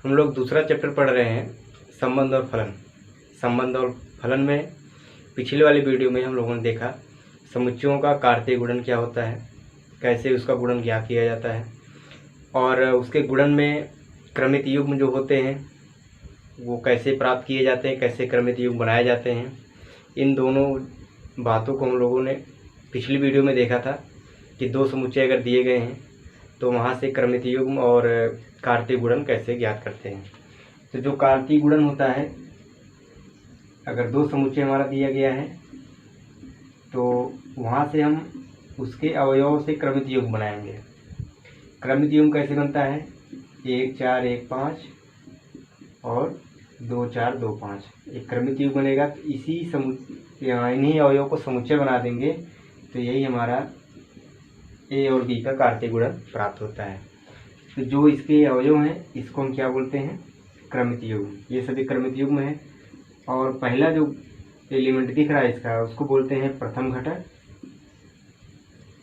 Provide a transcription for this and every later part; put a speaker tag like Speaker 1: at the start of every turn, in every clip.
Speaker 1: हम लोग दूसरा चैप्टर पढ़ रहे हैं, संबंध और फलन। संबंध और फलन में पिछले वाली वीडियो में हम लोगों ने देखा समुच्चयों का कार्तीय गुणन क्या होता है, कैसे उसका गुणन ज्ञात किया जाता है, और उसके गुणन में क्रमित युग्म जो होते हैं वो कैसे प्राप्त किए जाते हैं, कैसे क्रमित युग्म बनाए जाते हैं। इन दोनों बातों को हम लोगों ने पिछली वीडियो में देखा था कि दो समुच्चय अगर दिए गए हैं तो वहाँ से क्रमित युग्म और कार्तीय गुणन कैसे ज्ञात करते हैं। तो जो कार्तीय गुणन होता है, अगर दो समुच्चय हमारा दिया गया है तो वहाँ से हम उसके अवयवों से क्रमित युग्म बनाएंगे। क्रमित युग्म कैसे बनता है? 1 4 1 5 और 2 4 2 5 एक क्रमित युग्म बनेगा। तो इन्हीं अवयवों को समुच्चय बना देंगे तो यही हमारा ए और बी का कार्तीय गुणन प्राप्त होता है। तो जो इसके अवयव हैं इसको हम क्या बोलते हैं? क्रमित युग्म। ये सभी क्रमित युग्म है। और पहला जो एलिमेंट दिख रहा है इसका उसको बोलते हैं प्रथम घटक।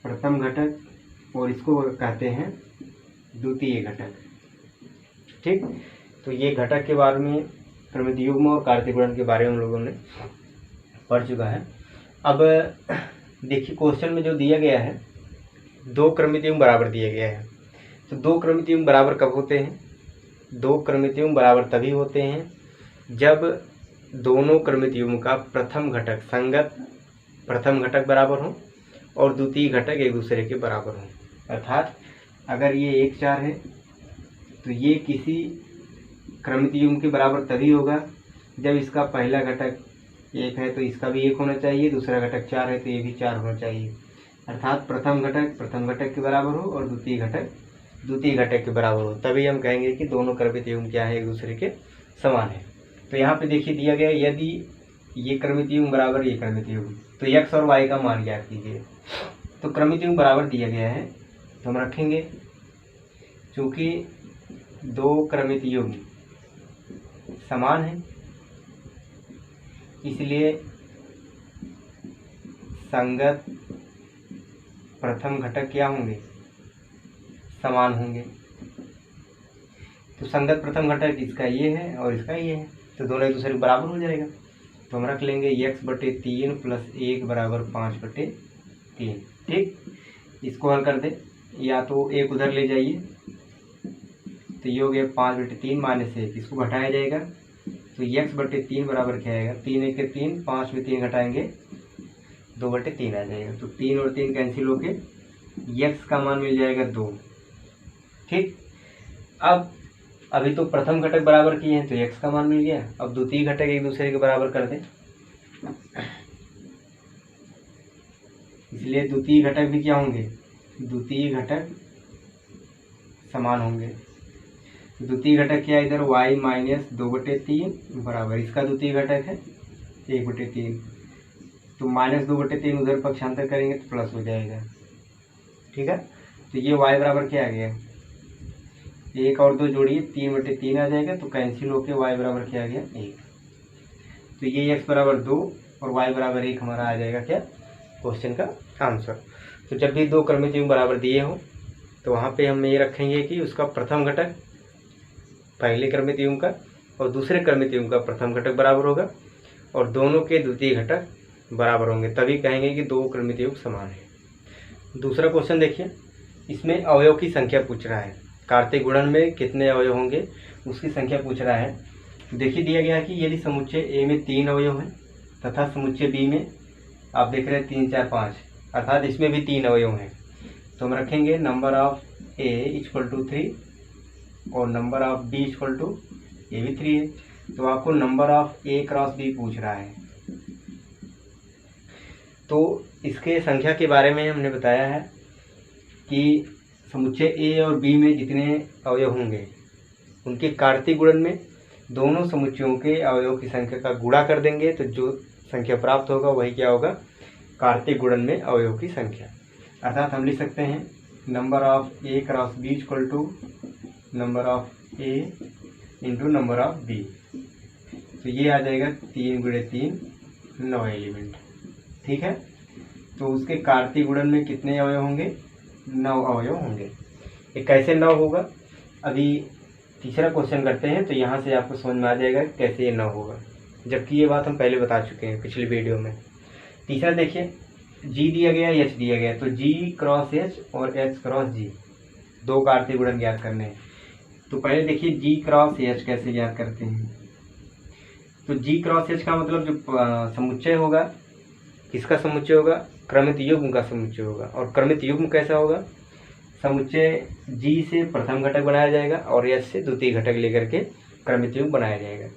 Speaker 1: प्रथम घटक, और इसको कहते हैं द्वितीय घटक। ठीक, तो ये घटक के बारे में, क्रमित युग्म और कार्तीय गुणन के बारे में हम लोगों ने पढ़ चुका है। अब देखिए क्वेश्चन में जो दिया गया है, दो क्रमित युग्म बराबर दिया गया है। तो दो क्रमित युग्म बराबर कब होते हैं? दो क्रमित युग्म बराबर तभी होते हैं जब दोनों क्रमित युग्म का प्रथम घटक संगत प्रथम घटक बराबर हो और द्वितीय घटक एक दूसरे के बराबर हो। अर्थात अगर ये 1 4 है तो ये किसी क्रमित युग्म के बराबर तभी होगा जब इसका पहला घटक 1 है तो इसका भी 1 होना चाहिए, दूसरा घटक 4 है तो ये भी 4 होना चाहिए। अर्थात प्रथम घटक के बराबर हो और द्वितीय घटक के बराबर हो, तभी हम कहेंगे कि दोनों क्रमित युग्म क्या है, एक दूसरे के समान है। तो यहाँ पे देखिए दिया गया, यदि ये क्रमित युग्म बराबर ये क्रमित युग्म, तो x और y का मान ज्ञात कीजिए। तो क्रमित युग्म बराबर दिया गया है तो हम रखेंगे, चूँकि दो क्रमित युग्म समान है इसलिए संगत प्रथम घटक क्या होंगे? समान होंगे। तो संगत प्रथम घटक इसका ये है और इसका ये है, तो दोनों एक दूसरे के बराबर हो जाएगा। तो हम रख लेंगे x/3 + 1 = 5/3। ठीक, इसको हल कर दे, या तो एक उधर ले जाइए तो ये हो गया 5/3 - 1, इसको घटाया जाएगा तो x/3 बराबर क्या आएगा? 3 1 के 3, 5 में 3 घटाएंगे 2/3 आ जाएगा। तो 3 और 3 कैंसिल होके x का मान मिल जाएगा 2। ठीक, अब अभी तो प्रथम घटक बराबर किए हैं तो x का मान मिल गया। अब द्वितीय घटक एक दूसरे के बराबर कर दें, इसलिए द्वितीय घटक भी क्या होंगे? द्वितीय घटक समान होंगे। द्वितीय घटक क्या है? इधर y - 2/3 बराबर इसका द्वितीय घटक है 1/3, तो -2/3 उधर पक्षांतर करेंगे तो प्लस हो जाएगा। ठीक है, तो ये y बराबर क्या आ गया? 1 और 2 जोड़िए 3/3 आ जाएगा, तो कैंसिल होके y बराबर क्या आ गया? 1। तो ये x बराबर 2 और y बराबर 1 हमारा आ जाएगा क्या? क्वेश्चन का आंसर। तो जब भी दो क्रमित युग्म बराबर दिए हो तो वहाँ पे हम ये रखेंगे कि उसका प्रथम घटक पहले क्रमित युग्म का और दूसरे क्रमित युग्म का प्रथम घटक बराबर होगा और दोनों के द्वितीय घटक बराबर होंगे, तभी कहेंगे कि दो क्रमित युग्म समान है। दूसरा क्वेश्चन देखिए, इसमें अवयव की संख्या पूछ रहा है। कार्तीय गुणन में कितने अवयव होंगे उसकी संख्या पूछ रहा है। देखिए दिया गया है कि यदि समुच्चय ए में 3 अवयव हैं तथा समुच्चय बी में आप देख रहे हैं 3 4 5, अर्थात इसमें भी 3 अवयव हैं, तो हम रखेंगे नंबर ऑफ ए = 3 और नंबर ऑफ बी = ये भी 3 है। तो आपको number of A cross B पूछ रहा है। तो इसके संख्या के बारे में हमने बताया है कि समुच्चय ए और बी में जितने अवयव होंगे उनके कार्तीय गुणन में दोनों समुच्चयों के अवयव की संख्या का गुणा कर देंगे, तो जो संख्या प्राप्त होगा वही क्या होगा? कार्तीय गुणन में अवयव की संख्या। अर्थात हम लिख सकते हैं number of A cross B = number of A into number of B. तो ये आ जाएगा 3 × 3 9 एलिमेंट। ठीक है, तो उसके कार्तीय गुणन में कितने अवयव होंगे? 9 अवयव होंगे। ये कैसे 9 होगा? अभी तीसरा क्वेश्चन करते हैं, तो यहाँ से आपको समझ में आ जाएगा कैसे ये 9 होगा, जबकि ये बात हम पहले बता चुके हैं पिछली वीडियो में। तीसरा देखिए, G दिया गया, H दिया गया, तो G क्रॉस H और H क्रॉस G, दो का आर्थिक गुणन ज्ञात करने हैं। तो पहले देखिए G क्रॉस H कैसे ज्ञात करते हैं। तो G क्रॉस H का मतलब जो समुच्चय होगा, किसका समुच्चय होगा, क्रमित युग्म का समुच्चय होगा। और क्रमित युग्म कैसा होगा, समुच्चय G से प्रथम घटक बनाया जाएगा और H से द्वितीय घटक लेकर के क्रमित युग्म बनाया जाएगा।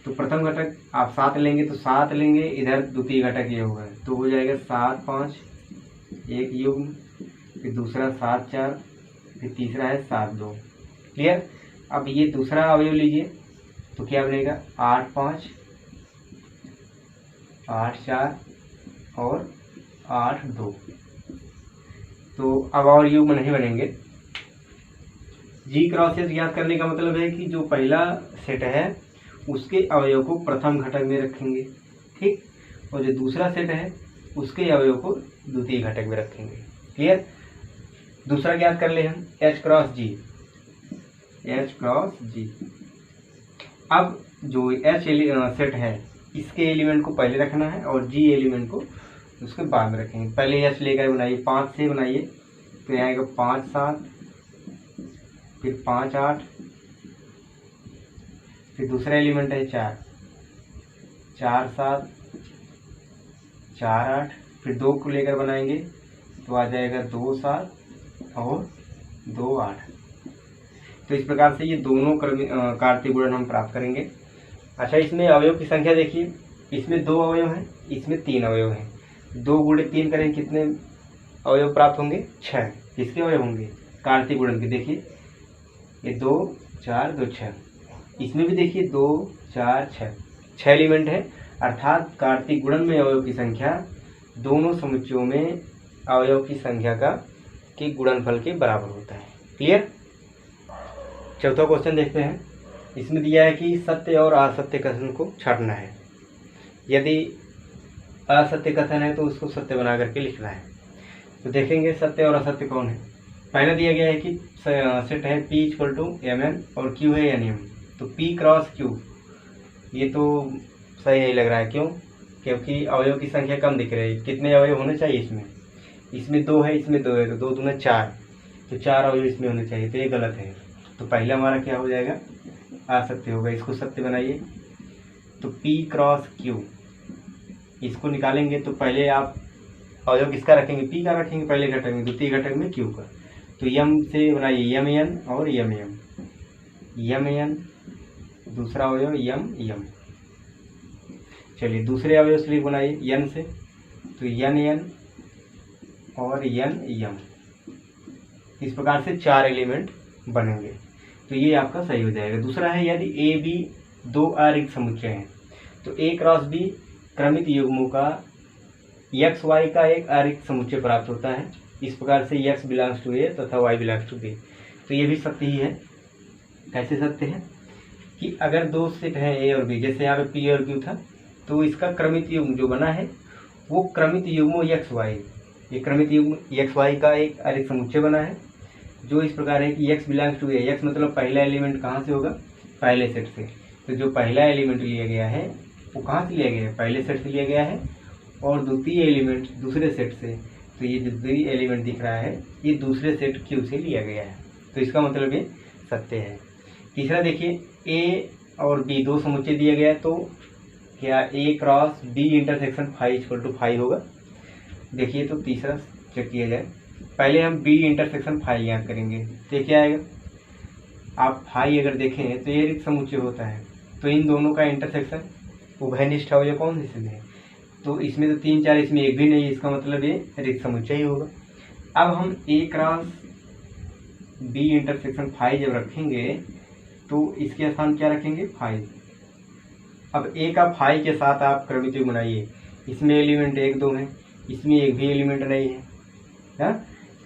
Speaker 1: तो प्रथम घटक आप 7 लेंगे तो 7 लेंगे, इधर द्वितीय घटक ये होगा, तो हो जाएगा 7 5 एक युग्म, फिर दूसरा 7 4, फिर तीसरा है 7 2। क्लियर। अब ये दूसरा अवयव लीजिए, तो क्या बनेगा 8 5 8 4 और 8 2। तो अब और युग्म नहीं बनेंगे। G क्रॉस H ज्ञात करने का मतलब है कि जो पहला सेट है उसके अवयव को प्रथम घटक में रखेंगे, ठीक, और जो दूसरा सेट है उसके अवयव को द्वितीय घटक में रखेंगे। क्लियर। दूसरा ज्ञात कर ले हम, H cross G, H cross G। अब जो H सेट है इसके एलिमेंट को पहले रखना है और G एलिमेंट को उसके बाद में रखेंगे। पहले H लेकर बनाइए, 5 से बनाइए, तो आएगा 5 7, फिर 5 8, फिर दूसरा एलिमेंट है 4 4 7 4 8, फिर 2 को लेकर बनाएंगे तो आ जाएगा 2 7 और 2 8। तो इस प्रकार से ये दोनों कार्तीय गुणन हम प्राप्त करेंगे। अच्छा, इसमें अवयव की संख्या देखिए, इसमें 2 अवयव हैं, इसमें 3 अवयव हैं। 2 गुणे 3 करें, कितने अवयव प्राप्त होंगे, 6। किसके अवयव होंगे, कार्तीय गुणन के। देखिए ये 2 4 2 6, इसमें भी देखिए 2 4 6 एलिमेंट है, अर्थात कार्तीय गुणन में अवयव की संख्या दोनों समुच्चयों में अवयव की संख्या का के गुणनफल के बराबर होता है। क्लियर। चौथा क्वेश्चन देखते हैं। इसमें दिया है कि सत्य और असत्य कथन को छांटना है। यदि असत्य कथन है तो उसको सत्य बना करके लिखना है। तो देखेंगे सत्य और असत्य कौन है। पहला दिया गया है कि सेट है P = Mn और Q है Nm, तो P क्रॉस Q, ये तो सही नहीं लग रहा है। क्यों, क्योंकि अवयव की संख्या कम दिख रही है। कितने अवयव होने चाहिए इसमें, इसमें 2 है, इसमें 2 है, तो 2 दूना 4, तो 4 अवयव इसमें होने चाहिए, तो ये गलत है। तो पहला हमारा क्या हो जाएगा, असत्य होगा। इसको सत्य बनाइए, तो P क्रॉस Q, इसको निकालेंगे तो पहले आप अवयव किसका रखेंगे, P का रखेंगे पहले घटक में, द्वितीय घटक में Q का। तो M से बनाइए Mn औरMm, Mn दूसरा अवयव M। चलिए दूसरे अवयव से बनाइए N से, तो Nn और Nm। इस प्रकार से 4 एलिमेंट बनेंगे, तो ये आपका सही हो जाएगा। दूसरा है, यदि A B 2 अरिक्त समुच्चय हैं तो A क्रॉस B क्रमित युग्मों का x y का एक अरिक्त समुच्चय प्राप्त होता है। इस प्रकार से x बिलोंग्स टू A तथा y बिलोंग्स टू B। तो ये भी सत्य ही है। कैसे सत्य है कि अगर 2 सेट हैं A और B, जैसे यहाँ पे P और Q था, तो इसका क्रमित युग्म जो बना है वो क्रमित युग्मों x y, ये क्रमित युग्म x y का एक अरिक्त समुच्चय बना है, जो इस प्रकार है कि x belongs to A। x मतलब पहला एलिमेंट कहाँ से होगा, पहले सेट से। तो जो पहला एलिमेंट लिया गया है वो कहाँ से लिया गया है, पहले सेट से लिया गया है, और द्वितीय एलिमेंट दूसरे सेट से। तो ये जो द्वितीय एलिमेंट दिख रहा है ये दूसरे सेट Q से लिया गया है, तो इसका मतलब ये सत्य है। तीसरा देखिए, A और B 2 समुच्चय दिया गया है, तो क्या A cross B intersection phi = phi होगा। देखिए तो तीसरा चेक किया जाए। पहले हम B इंटरसेक्शन फाई ज्ञात करेंगे, तो क्या आएगा, आप फाई अगर देखें तो ये रिक्त समुच्चय होता है, तो इन दोनों का इंटरसेक्शन उभयनिष्ठ अवयव कौन से है, तो इसमें तो 3 4, इसमें एक भी नहीं, इसका मतलब ये रिक्त समुच्चय ही होगा। अब हम A cross B intersection phi जब रखेंगे तो इसके स्थान क्या रखेंगे, फाई। अब A का फाई के साथ आप क्रमित युग्म बनाइए, इसमें एलिमेंट 1 2 है, इसमें एक भी एलिमेंट नहीं है,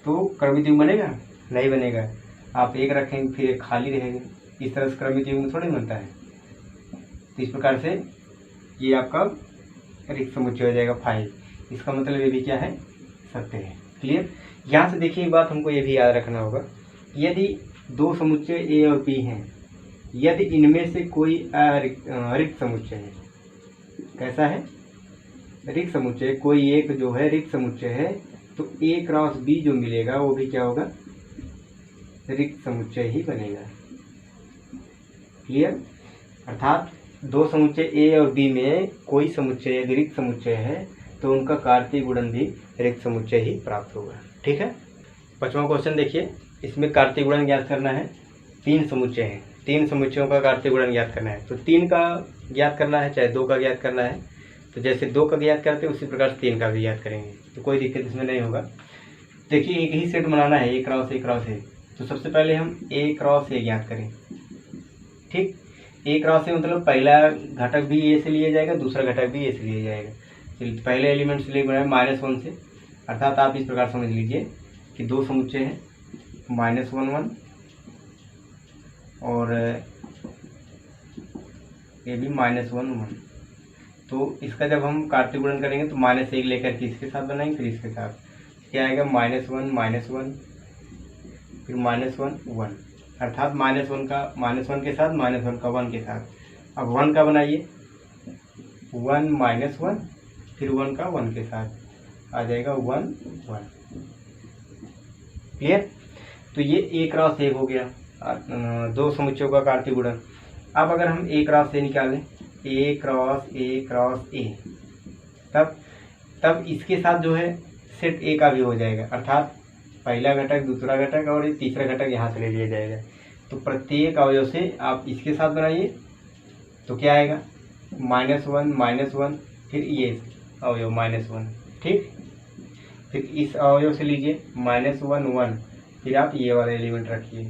Speaker 1: तो क्रमित युग्म बनेगा, नहीं बनेगा। आप 1 रखेंगे फिर एक खाली रहेगा, इस तरह से क्रमित युग्म थोड़ी बनता है। तो इस प्रकार से ये आपका रिक्त समुच्चय हो जाएगा फाई। इसका मतलब ये भी क्या है, सत्य है। क्लियर। यहाँ से देखिए एक बात हमको ये भी याद रखना होगा, यदि 2 समुच्चय A और B हैं, यदि इनमें से कोई रिक्त समुच्चय है। कैसा है? रिक्त समुच्चय, कोई एक जो है रिक्त समुच्चय है, तो A क्रॉस B जो मिलेगा वो भी क्या होगा? रिक्त समुच्चय ही बनेगा। क्लियर? अर्थात दो समुच्चय A और B में कोई समुच्चय यदि रिक्त समुच्चय है तो उनका कार्तीय गुणन भी रिक्त समुच्चय ही प्राप्त होगा। ठीक है। 5वां क्वेश्चन देखिए, इसमें कार्तीय गुणन ज्ञात करना है। 3 समुच्चय हैं, 3 समुच्चयों का कार्तीय गुणन ज्ञात करना है। तो 3 का ज्ञात करना है चाहे 2 का ज्ञात करना है। तो जैसे 2 का ज्ञात करते हैं उसी प्रकार 3 का भी ज्ञात करेंगे, तो कोई दिक्कत इसमें नहीं होगा। देखिए एक ही सेट बनाना है, A cross A cross A। तो सबसे पहले हम A क्रॉस A ज्ञात करें। ठीक, A क्रॉस A मतलब पहला घटक भी A से लिया जाएगा, दूसरा घटक भी A से लिया जाएगा। चलिए पहले एलिमेंट से लेकर -1 से, अर्थात आप इस प्रकार समझ लीजिए कि 2 समुच्चय हैं, -1 1 और ये भी -1 1। तो इसका जब हम कार्तीय गुणन करेंगे तो -1 लेकर के इसके साथ बनाएंगे, फिर इसके साथ क्या आएगा? -1 -1 फिर -1 1, अर्थात -1 का -1 के साथ, -1 का 1 के साथ। अब 1 का बनाइए, 1 -1 फिर 1 का 1 के साथ आ जाएगा 1 1। क्लियर? तो ये A क्रॉस A हो गया, 2 समुच्चयों का कार्तीय गुणन। अब अगर हम A क्रॉस A निकालें, A क्रॉस A, तब इसके साथ जो है सेट A का भी हो जाएगा, अर्थात पहला घटक, दूसरा घटक और ये तीसरा घटक यहाँ से ले लिया जाएगा। तो प्रत्येक अवयव से आप इसके साथ बनाइए तो क्या आएगा? -1 -1 फिर ये अवयव -1। ठीक, फिर इस अवयव से लीजिए -1 1, फिर आप ये वाला एलिमेंट रखिए,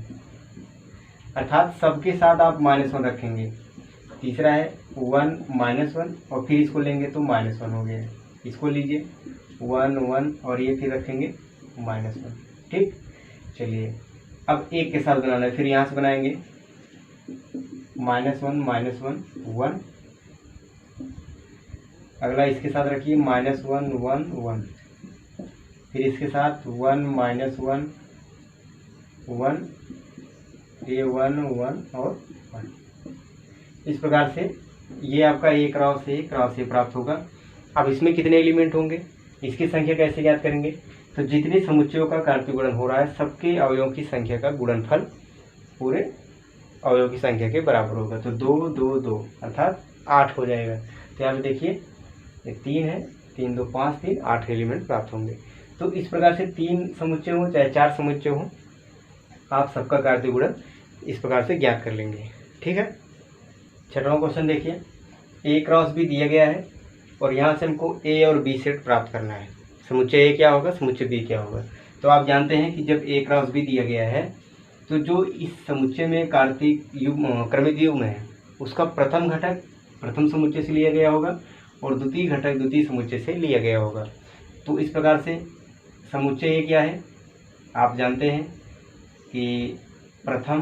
Speaker 1: अर्थात सबके साथ आप -1 रखेंगे। तीसरा है 1 -1 और फिर इसको लेंगे तो -1 हो गया। इसको लीजिए 1 1 और ये फिर रखेंगे -1। ठीक, चलिए अब एक के साथ बनाना है, फिर यहाँ से बनाएंगे -1 -1 1। अगला इसके साथ रखिए -1 1 1, फिर इसके साथ 1 -1 1, ये 1 1 और 1। इस प्रकार से ये आपका A क्रॉस A प्राप्त होगा। अब इसमें कितने एलिमेंट होंगे, इसकी संख्या कैसे ज्ञात करेंगे? तो जितने समुच्चयों का कार्तीय गुणन हो रहा है सबके अवयवों की संख्या का गुणनफल पूरे अवयव की संख्या के बराबर होगा। तो 2 2 2 अर्थात 8 हो जाएगा। तो यहाँ पे देखिए ये 3 है, 3 2 5 3 8 एलिमेंट प्राप्त होंगे। तो इस प्रकार से 3 समुच्चय हो चाहे 4 समुच्चय हो, आप सबका कार्तीय गुणन इस प्रकार से ज्ञात कर लेंगे। ठीक है। 6वां क्वेश्चन देखिए, A क्रॉस B दिया गया है और यहाँ से हमको A और B सेट प्राप्त करना है। समुच्चय A क्या होगा, समुच्चय B क्या होगा? तो आप जानते हैं कि जब A क्रॉस B दिया गया है तो जो इस समुच्चय में कार्तीय युग्म क्रमिक युग्म है उसका प्रथम घटक प्रथम समुच्चय से लिया गया होगा और द्वितीय घटक द्वितीय समुच्चय से लिया गया होगा। तो इस प्रकार से समुच्चय A क्या है, आप जानते हैं कि प्रथम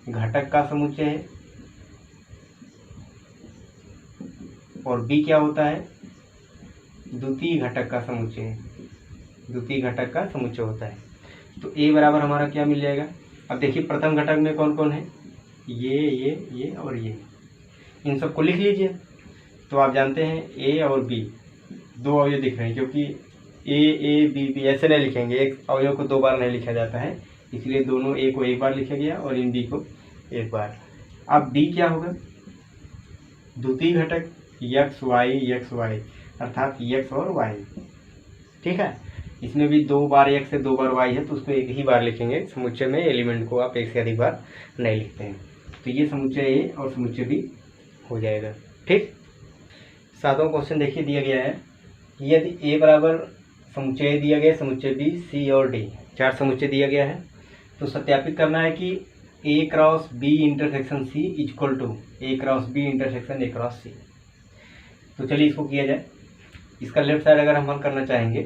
Speaker 1: घटक का समुच्चय है और B क्या होता है, द्वितीय घटक का समुच्चय है, द्वितीय घटक का समुच्चय होता है। तो A बराबर हमारा क्या मिल जाएगा? अब देखिए प्रथम घटक में कौन कौन है, ये और ये, इन सबको लिख लीजिए। तो आप जानते हैं A और B दो अवयव दिख रहे हैं, क्योंकि A B ऐसे नहीं लिखेंगे, एक अवयव को 2 बार नहीं लिखा जाता है, इसलिए दोनों A को 1 बार लिखा गया और इन B को 1 बार। अब B क्या होगा, द्वितीय घटक x y अर्थात x और y। ठीक है, इसमें भी 2 बार x से 2 बार y है तो उसको एक ही बार लिखेंगे। समुच्चय में एलिमेंट को आप एक से अधिक बार नहीं लिखते हैं। तो ये समुच्चय A और समुच्चय B हो जाएगा। ठीक। 7वां क्वेश्चन देखिए, दिया गया है यदि A बराबर समुच्चय दिया गया, समुच्चय B C और D 4 समुच्चय दिया गया है, तो सत्यापित करना है कि A cross B intersection C equal to A cross B intersection A cross C। तो चलिए इसको किया जाए। इसका लेफ्ट साइड अगर हम हल करना चाहेंगे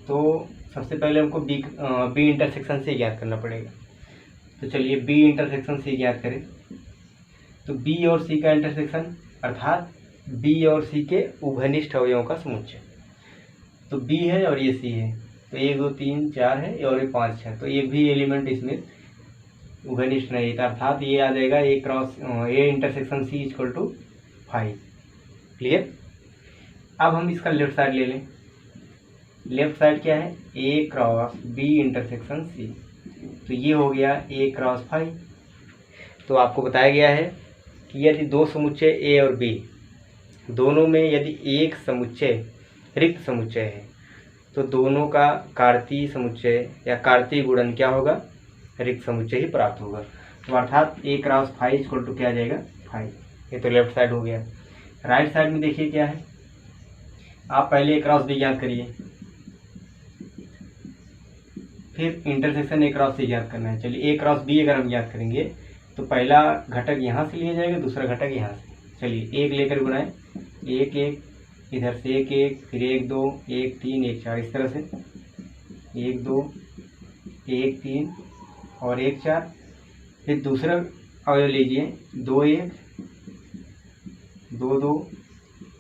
Speaker 1: तो सबसे पहले हमको B इंटरसेक्शन C ज्ञात करना पड़ेगा। तो चलिए B इंटरसेक्शन C ज्ञात करें। तो B और C का इंटरसेक्शन अर्थात B और C के उभयनिष्ठ अवयवों का समुच्चय। तो B है और ये C है, तो 1 2 3 4 है और ये 5 6, तो एक भी एलिमेंट इसमें घनिष्ठ नहीं था, अर्थात ये आ जाएगा A intersection C equal to 5। Clear. अब हम इसका लेफ्ट साइड ले लें। लेफ्ट साइड क्या है, ए क्रॉस बी इंटरसेक्शन सी, तो ये हो गया ए क्रॉस 5। तो आपको बताया गया है कि यदि दो समुच्चय ए और बी दोनों में यदि एक समुच्चय रिक्त समुच्चय है तो दोनों का कार्तीय समुच्चय या कार्तीय गुणन क्या होगा, रिक्त समुच्चय ही प्राप्त होगा। तो अर्थात ए क्रॉस 5 इक्वल टू क्या आ जाएगा, 5। ये तो लेफ्ट साइड हो गया। राइट साइड में देखिए क्या है, आप पहले ए क्रॉस बी ज्ञात करिए, फिर इंटरसेक्शन ए क्रॉस सी ज्ञात करना है। चलिए ए क्रॉस बी अगर हम ज्ञात करेंगे तो पहला घटक यहाँ से लिया जाएगा, दूसरा घटक यहाँ से। चलिए एक लेकर बनाए, एक एक इधर से एक एक, फिर 1 2 1 3 1 4, इस तरह से 1 2 1 3 और 1 4। फिर दूसरा अवयव लीजिए, 2 1 2 2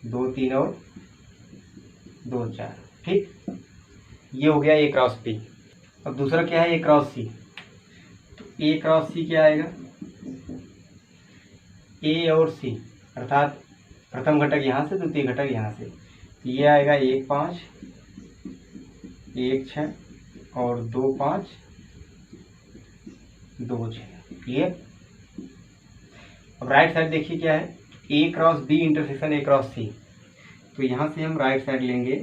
Speaker 1: 2 3 और 2 4। ठीक, ये हो गया ए क्रॉस बी। अब दूसरा क्या है, ए क्रॉस सी। तो ए क्रॉस सी क्या आएगा, ए और सी, अर्थात प्रथम घटक यहाँ से, द्वितीय घटक यहाँ से। तो ये आएगा 1 5 1 6 और 2 5 2 6। क्लियर। अब राइट साइड देखिए क्या है, A cross B intersection A cross C. तो यहाँ से हम राइट साइड लेंगे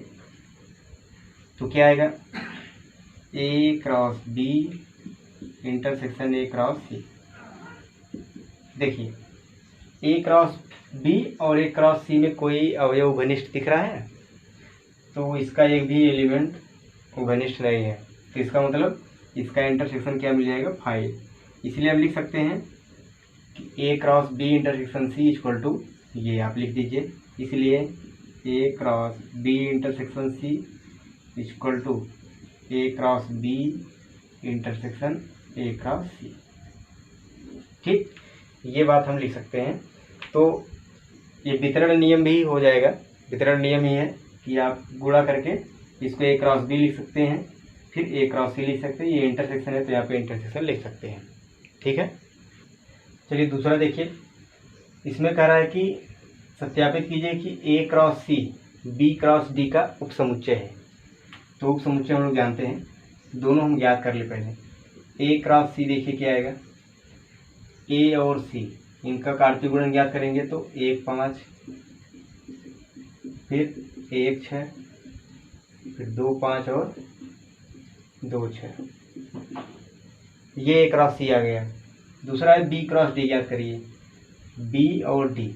Speaker 1: तो क्या आएगा, A cross B intersection A cross C. देखिए ए क्रॉस बी और ए क्रॉस सी में कोई अवयव घनिष्ठ दिख रहा है, तो इसका एक भी एलिमेंट घनिष्ठ नहीं है। तो इसका मतलब इसका इंटरसेक्शन क्या मिल जाएगा, 5। इसलिए हम लिख सकते हैं कि A cross B intersection C equal to, ये आप लिख दीजिए। इसलिए A cross B intersection C equal to A cross B intersection A cross C. ठीक, ये बात हम लिख सकते हैं। तो ये वितरण नियम भी हो जाएगा। वितरण नियम ही है कि आप गुणा करके इसको ए क्रॉस बी लिख सकते हैं, फिर ए क्रॉस सी लिख सकते हैं। ये इंटरसेक्शन है तो यहाँ पे इंटरसेक्शन लिख सकते हैं। ठीक है। चलिए दूसरा देखिए, इसमें कह रहा है कि सत्यापित कीजिए कि A cross C B cross D का उपसमुच्चय है। तो उपसमुच्चय हम लोग जानते हैं, दोनों हम ज्ञात कर ले पहले। ए क्रॉस सी देखिए क्या आएगा, ए और सी इनका कार्तीय गुणन ज्ञात करेंगे तो 1 5 फिर 1 6 फिर 2 5 और 2 6। ये ए क्रॉस सी आ गया। दूसरा है बी क्रॉस डी ज्ञात करिए, बी और डी।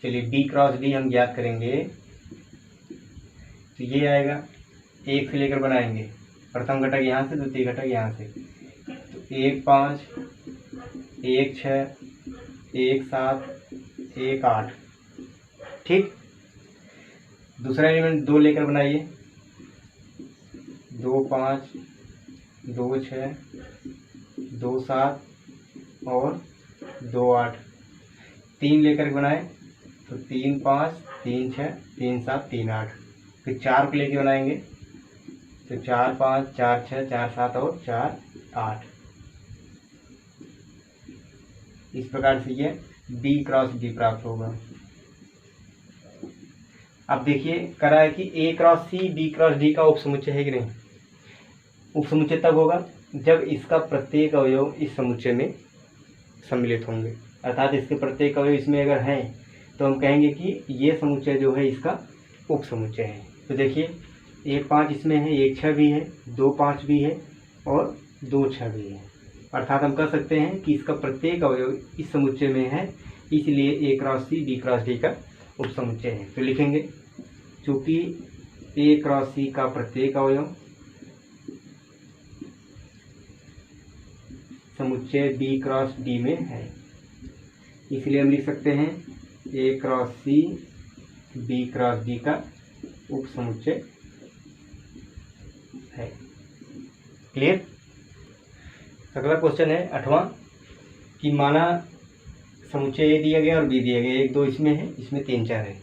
Speaker 1: चलिए बी क्रॉस डी हम ज्ञात करेंगे तो ये आएगा, एक से लेकर बनाएंगे, प्रथम घटक यहाँ से, द्वितीय घटक यहाँ से। तो 1 5 1 6 1 7 1 8। ठीक, दूसरा एलिमेंट 2 लेकर बनाइए, 2 5 2 6 2 7 और 2 8। 3 लेकर बनाए तो 3 5 3 6 3 7 3 8। फिर 4 को लेकर बनाएंगे तो 4 5 4 6 4 7 और 4 8। इस प्रकार से ये बी क्रॉस डी प्राप्त होगा। अब देखिए करा है कि A cross C B cross D का उपसमुच्चय है कि नहीं। उपसमुच्चय तब होगा जब इसका प्रत्येक अवयव इस समुच्चय में सम्मिलित होंगे, अर्थात इसके प्रत्येक अवयव इसमें अगर हैं तो हम कहेंगे कि ये समुच्चय जो है इसका उपसमुच्चय है। तो देखिए 1 5 इसमें है, 1 6 भी है, 2 5 भी है और 2 6 भी है। अर्थात हम कह सकते हैं कि इसका प्रत्येक अवयव इस समुच्चय में है, इसलिए A cross C B cross D का उपसमुच्चय है। तो लिखेंगे चूंकि ए क्रॉस सी का प्रत्येक अवयव समुच्चय बी क्रॉस डी में है, इसलिए हम लिख सकते हैं A cross C B cross D का उपसमुच्चय है। क्लियर। अगला क्वेश्चन है 8वां कि माना समुच्चय ए दिया गया और बी दिया गया, 1 2 इसमें है, इसमें 3 4 है।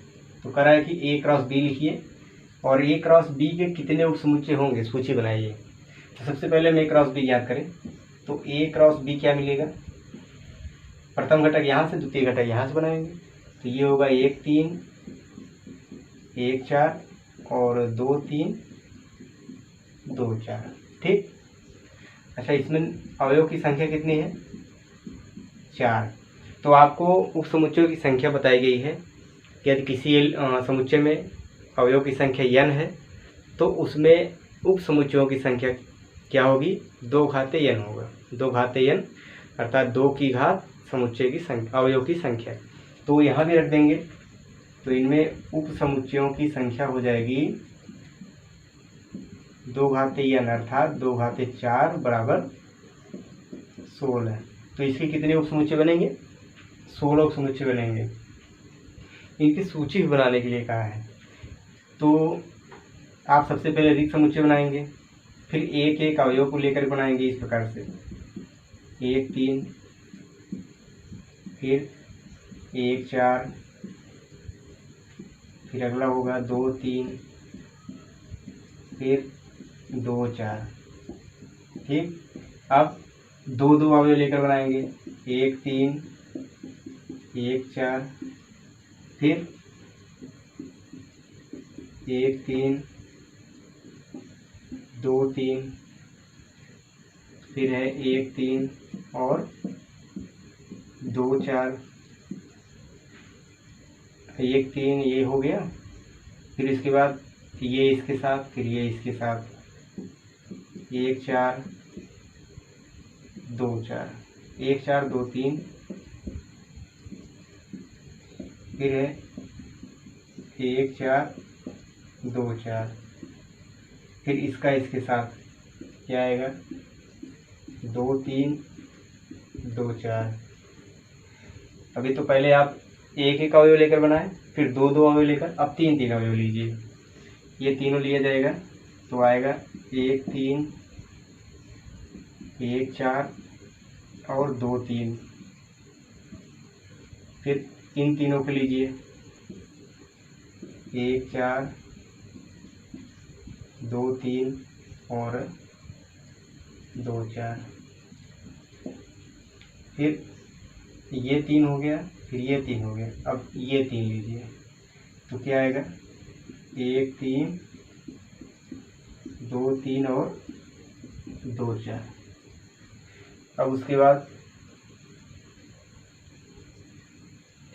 Speaker 1: तो कह रहा है कि ए क्रॉस बी लिखिए और ए क्रॉस बी के कितने उपसमुच्चय होंगे सूची बनाइए। तो सबसे पहले हम ए क्रॉस बी ज्ञात करें तो ए क्रॉस बी क्या मिलेगा, प्रथम घटक यहाँ से, द्वितीय घटक यहाँ से बनाएंगे, तो ये होगा 1 3 1 4 और 2 3 2 4। ठीक। अच्छा, इसमें अवयव की संख्या कितनी है, 4। तो आपको उप समुच्चयों की संख्या बताई गई है कि यदि किसी समुच्चय में अवयव की संख्या n है तो उसमें उप समुच्चयों की संख्या क्या होगी, 2 घाते n होगा। 2 घाते n अर्थात 2 की घात समुच्चय की संख्या, अवयव की संख्या। तो यहाँ भी रख देंगे, तो इनमें उप समुच्चयों की संख्या हो जाएगी 2 घाते n अर्थात 2 घाते 4 बराबर 16। तो इसके कितने उप समुच्चय बनेंगे, 16 उप समुच्चय बनेंगे। इनकी सूची भी बनाने के लिए कहा है। तो आप सबसे पहले रिक्त समुच्चय बनाएंगे, फिर एक एक अवयव को लेकर बनाएंगे इस प्रकार से 1 3, फिर 1 4, फिर अगला होगा 2 3, फिर 2 4। ठीक। अब 2 2 अवयव लेकर बनाएंगे 1 3 1 4, फिर 1 3 2 3, फिर है 1 3 और 2 4, 1 3 ये हो गया, फिर इसके बाद ये इसके साथ, फिर ये इसके साथ 1 4 2 4, 1 4 2 3, फिर है 1 4 2 4, फिर इसका इसके साथ क्या आएगा 2 3 2 4। अभी तो पहले आप एक एक अवयव लेकर बनाए, फिर 2 2 अवयव लेकर, अब 3 3 अवयव लीजिए। ये तीनों लिया जाएगा तो आएगा 1 3 1 4 और 2 3। फिर इन तीनों को लीजिए 1 4 2 3 और 2 4। फिर ये 3 हो गया, फिर ये 3 हो गया, अब ये 3 लीजिए तो क्या आएगा 1 3 2 3 और 2 4। अब उसके बाद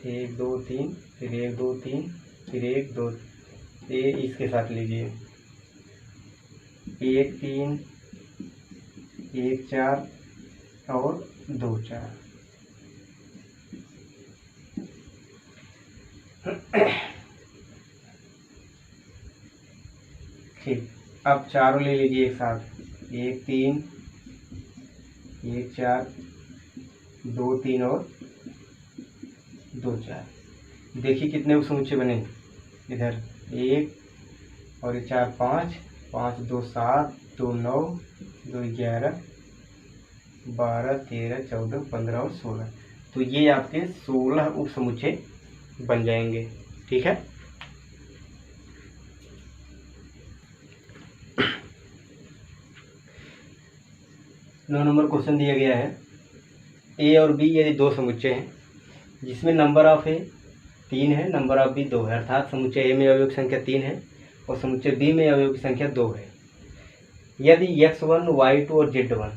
Speaker 1: 1 2 3, फिर 1 2 3, फिर 1 2, ये इसके साथ लीजिए 1 3 1 4 और 2 4। ठीक। अब चारों ले लीजिए एक साथ 1 3 1 4 2 3 और 2 4। देखिए कितने उपसमुच्चय बने, इधर 1 और 4 5, 5 2 7, 2 9, 2 11, 12 13 14 15 और 16। तो ये आपके 16 उपसमुच्चय बन जाएंगे। ठीक है। नौ नंबर क्वेश्चन दिया गया है, ए और बी यदि 2 समुच्चय हैं जिसमें नंबर ऑफ ए 3 है, नंबर ऑफ बी 2 है, अर्थात समुच्चय ए में अवयव की संख्या 3 है और समुच्चय बी में अवयव की संख्या 2 है। यदि x1 y2 और z1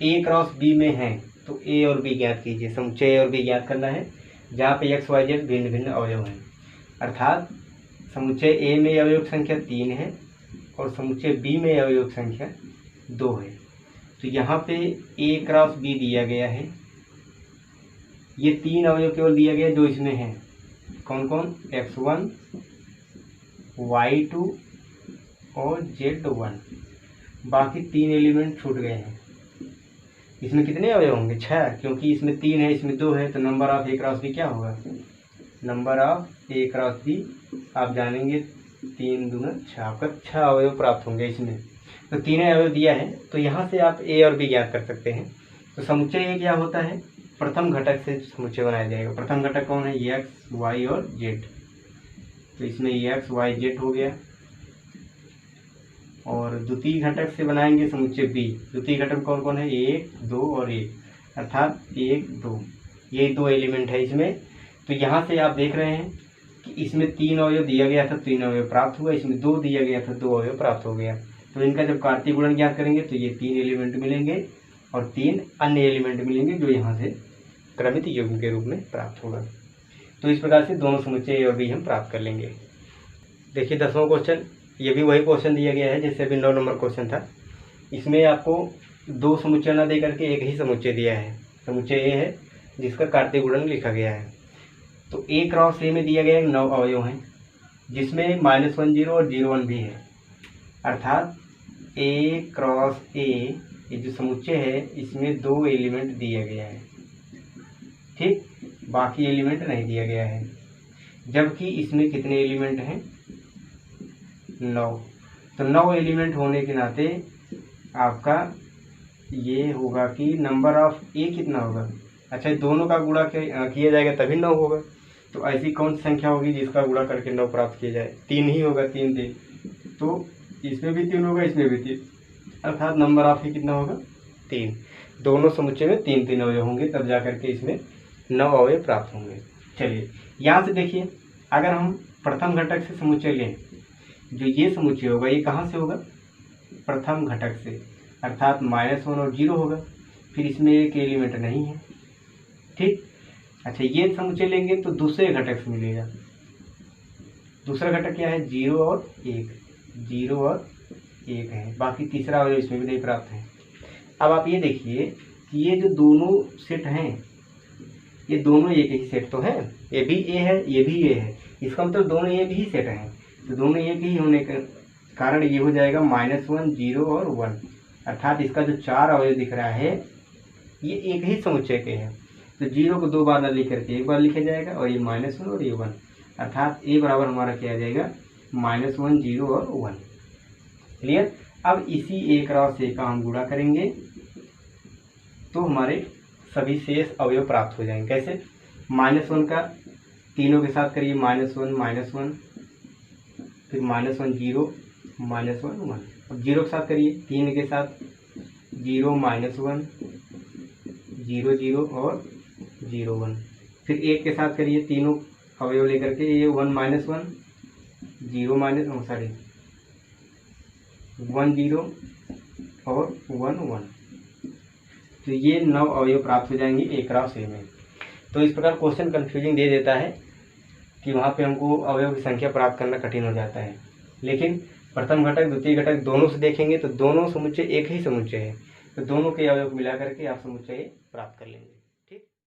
Speaker 1: ए क्रॉस बी में है तो ए और बी ज्ञात कीजिए। समुच्चय ए और बी ज्ञात करना है जहाँ पे x y z भिन्न भिन्न अवयव हैं, अर्थात समुच्चय ए में अवयव की संख्या 3 है और समुच्चय बी में अवयव की संख्या 2 है। तो यहाँ पे ए क्रॉस बी दिया गया है, ये 3 अवयव केवल दिया गया जो इसमें है, कौन कौन, x1 y2 और z1। बाकी 3 एलिमेंट छूट गए हैं। इसमें कितने अवयव होंगे, 6, क्योंकि इसमें 3 है इसमें 2 है, तो number of A cross B क्या होगा, number of A cross B आप जानेंगे 3 दूना 6, आपका 6 अवयव प्राप्त होंगे इसमें। तो 3 अवयव दिया है, तो यहाँ से आप ए और बी ज्ञात कर सकते हैं। तो समुच्चय ए क्या होता है, प्रथम घटक से समुच्चय बनाया जाएगा। प्रथम घटक कौन है, एक्स वाई और जेड। तो इसमें एक्स वाई जेड हो गया। और द्वितीय घटक से बनाएंगे समुच्चय बी। द्वितीय घटक कौन कौन है, 1 2 और 1, अर्थात 1 2, ये 2 एलिमेंट है इसमें। तो यहाँ से आप देख रहे हैं कि इसमें 3 अवयव दिया गया था, 3 अवयव प्राप्त हुआ, इसमें 2 दिया गया था, 2 अवयव प्राप्त हो गया। तो इनका जब कार्तीय गुणन ज्ञात करेंगे तो ये 3 एलिमेंट मिलेंगे और 3 अन्य एलिमेंट मिलेंगे जो यहाँ से क्रमित युग्म के रूप में प्राप्त होगा। तो इस प्रकार से दोनों समुच्चय ए और बी हम प्राप्त कर लेंगे। देखिए 10वां क्वेश्चन, ये भी वही क्वेश्चन दिया गया है जैसे अभी 9 नंबर क्वेश्चन था। इसमें आपको 2 समुच्चय न दे करके एक ही समुच्चय दिया है। समुच्चय ए है जिसका कार्तीय गुणन लिखा गया है। तो ए क्रॉस ए में दिया गया है 9 अवयव हैं, जिसमें -1 0 और 0 1 भी है, अर्थात ए क्रॉस ए ये जो समुच्चय है इसमें 2 एलिमेंट दिया गया है, ठीक, बाकी एलिमेंट नहीं दिया गया है। जबकि इसमें कितने एलिमेंट हैं, 9। तो 9 एलिमेंट होने के नाते आपका ये होगा कि नंबर ऑफ ए कितना होगा। अच्छा, दोनों का गुणा किया जाएगा तभी 9 होगा। तो ऐसी कौन सी संख्या होगी जिसका गुणा करके 9 प्राप्त किया जाए, 3 ही होगा, 3 3। तो इसमें भी 3 होगा, इसमें भी 3, अर्थात नंबर ऑफ ही कितना होगा, 3। दोनों समुच्चय में 3 3 अवयव होंगे, तब जा करके इसमें 9 अवयव प्राप्त होंगे। चलिए यहाँ से देखिए, अगर हम प्रथम घटक से समुच्चय लें, जो ये समुच्चय होगा ये कहाँ से होगा, प्रथम घटक से, अर्थात -1 और 0 होगा। फिर इसमें एक एलिमेंट नहीं है, ठीक। अच्छा, ये समुच्चय लेंगे तो दूसरे घटक से मिलेगा। दूसरा घटक क्या है, 0 और 1, 0 और 1 है, बाकी तीसरा अवयव इसमें भी नहीं प्राप्त है। अब आप ये देखिए कि ये जो दोनों सेट हैं ये दोनों एक ही सेट तो है, ये भी ए है ये भी ए है, इसका मतलब दोनों एक ही सेट हैं। तो दोनों एक ही होने का कारण ये हो जाएगा -1 0 और 1, अर्थात इसका जो 4 अवयव दिख रहा है ये एक ही समुच्चय के हैं। तो 0 को 2 बार न लिख करके एक बार लिखा जाएगा, और ये -1 और ये 1, अर्थात ए बराबर हमारा क्या आ जाएगा, -1 0 और 1। क्लियर। अब इसी ए क्रॉस ए का हम गुणा करेंगे तो हमारे सभी शेष अवयव प्राप्त हो जाएंगे। कैसे, -1 का तीनों के साथ करिए, -1 -1, फिर -1 0 -1 1। अब 0 के साथ करिए, 3 के साथ 0 -1 0 0 और 0 1। फिर 1 के साथ करिए, तीनों अवयव लेकर के, ये 1 -1 0 1 0 और 1 1। तो ये 9 अवयव प्राप्त हो जाएंगे ए क्रॉस ए में। तो इस प्रकार क्वेश्चन कंफ्यूजिंग दे देता है कि वहाँ पे हमको अवयव की संख्या प्राप्त करना कठिन हो जाता है। लेकिन प्रथम घटक द्वितीय घटक दोनों से देखेंगे तो दोनों समुच्चय एक ही समुच्चय है, तो दोनों के अवयव मिला करके आप समुच्चय प्राप्त कर लेंगे।